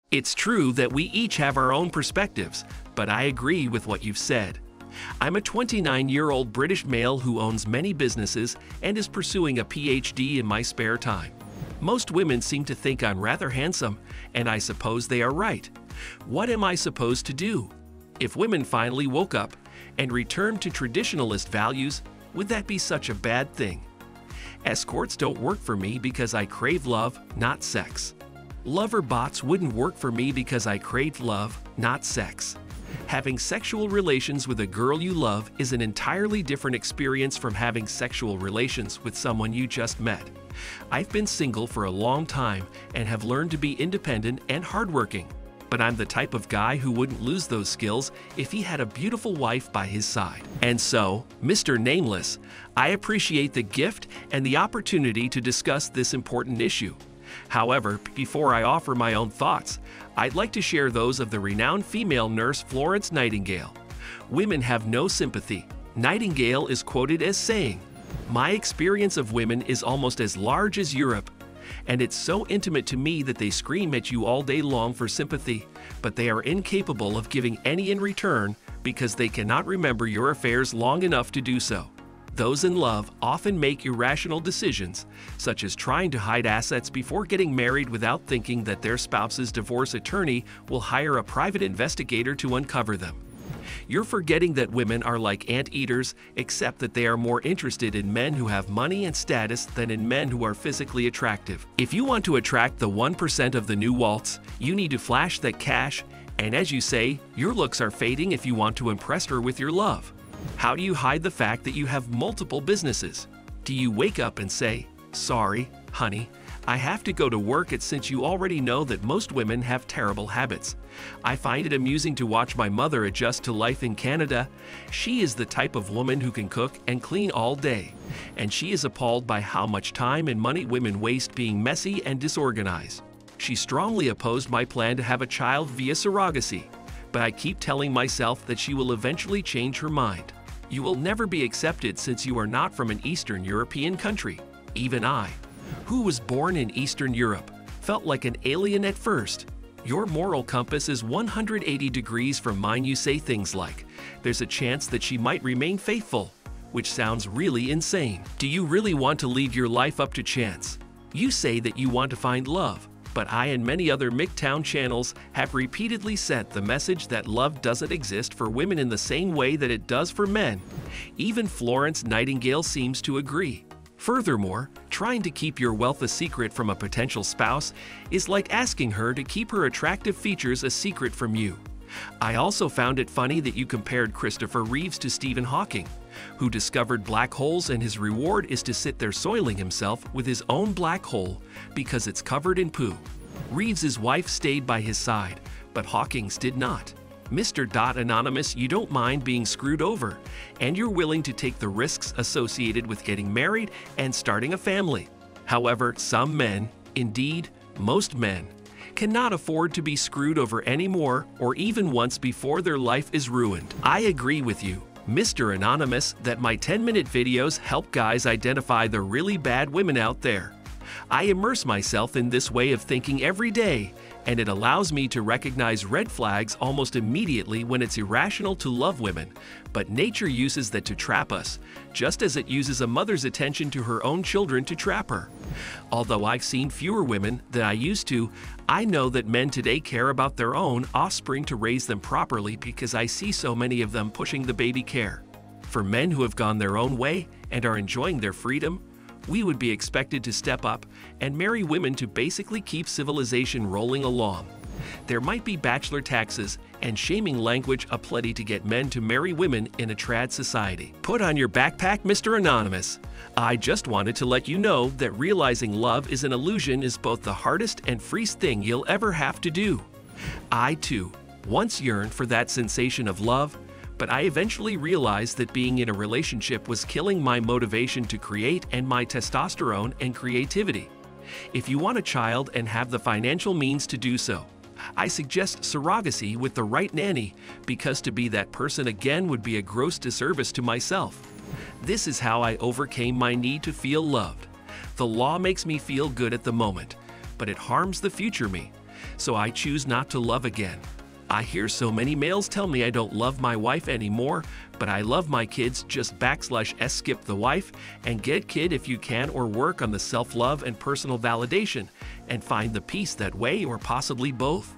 It's true that we each have our own perspectives, but I agree with what you've said. I'm a 29-year-old British male who owns many businesses and is pursuing a PhD in my spare time. Most women seem to think I'm rather handsome, and I suppose they are right. What am I supposed to do? If women finally woke up and returned to traditionalist values, would that be such a bad thing? Escorts don't work for me because I crave love, not sex. Lover bots wouldn't work for me because I crave love, not sex. Having sexual relations with a girl you love is an entirely different experience from having sexual relations with someone you just met. I've been single for a long time and have learned to be independent and hardworking, but I'm the type of guy who wouldn't lose those skills if he had a beautiful wife by his side. And so, Mr. Nameless, I appreciate the gift and the opportunity to discuss this important issue. However, before I offer my own thoughts, I'd like to share those of the renowned female nurse Florence Nightingale. Women have no sympathy. Nightingale is quoted as saying, "My experience of women is almost as large as Europe, and it's so intimate to me that they scream at you all day long for sympathy, but they are incapable of giving any in return because they cannot remember your affairs long enough to do so. Those in love often make irrational decisions, such as trying to hide assets before getting married without thinking that their spouse's divorce attorney will hire a private investigator to uncover them. You're forgetting that women are like anteaters, except that they are more interested in men who have money and status than in men who are physically attractive. If you want to attract the 1% of the new waltz, you need to flash that cash, and as you say, your looks are fading if you want to impress her with your love. How do you hide the fact that you have multiple businesses? Do you wake up and say, "Sorry, honey, I have to go to work," since you already know that most women have terrible habits? I find it amusing to watch my mother adjust to life in Canada. She is the type of woman who can cook and clean all day, and she is appalled by how much time and money women waste being messy and disorganized. She strongly opposed my plan to have a child via surrogacy, but I keep telling myself that she will eventually change her mind. You will never be accepted since you are not from an Eastern European country. Even I, who was born in Eastern Europe, felt like an alien at first. Your moral compass is 180 degrees from mine. You say things like, "There's a chance that she might remain faithful," which sounds really insane. Do you really want to leave your life up to chance? You say that you want to find love, but I and many other MGTOW channels have repeatedly sent the message that love doesn't exist for women in the same way that it does for men. Even Florence Nightingale seems to agree. Furthermore, trying to keep your wealth a secret from a potential spouse is like asking her to keep her attractive features a secret from you. I also found it funny that you compared Christopher Reeves to Stephen Hawking, who discovered black holes, and his reward is to sit there soiling himself with his own black hole because it's covered in poo. Reeves's wife stayed by his side, but Hawking's did not. Mr. Anonymous, you don't mind being screwed over, and you're willing to take the risks associated with getting married and starting a family. However, some men, indeed most men, cannot afford to be screwed over anymore or even once before their life is ruined. I agree with you, Mr. Anonymous, that my 10-minute videos help guys identify the really bad women out there. I immerse myself in this way of thinking every day, and it allows me to recognize red flags almost immediately when it's irrational to love women, but nature uses that to trap us, just as it uses a mother's attention to her own children to trap her. Although I've seen fewer women than I used to, I know that men today care about their own offspring to raise them properly because I see so many of them pushing the baby care. For men who have gone their own way and are enjoying their freedom, we would be expected to step up and marry women to basically keep civilization rolling along. There might be bachelor taxes and shaming language aplenty to get men to marry women in a trad society. Put on your backpack, Mr. Anonymous. I just wanted to let you know that realizing love is an illusion is both the hardest and freest thing you'll ever have to do. I, too, once yearned for that sensation of love, but I eventually realized that being in a relationship was killing my motivation to create and my testosterone and creativity. If you want a child and have the financial means to do so, I suggest surrogacy with the right nanny, because to be that person again would be a gross disservice to myself. This is how I overcame my need to feel loved. The law makes me feel good at the moment, but it harms the future me. so I choose not to love again. I hear so many males tell me I don't love my wife anymore, but I love my kids. Just /s skip the wife and get kid if you can, or work on the self-love and personal validation and find the peace that way, or possibly both.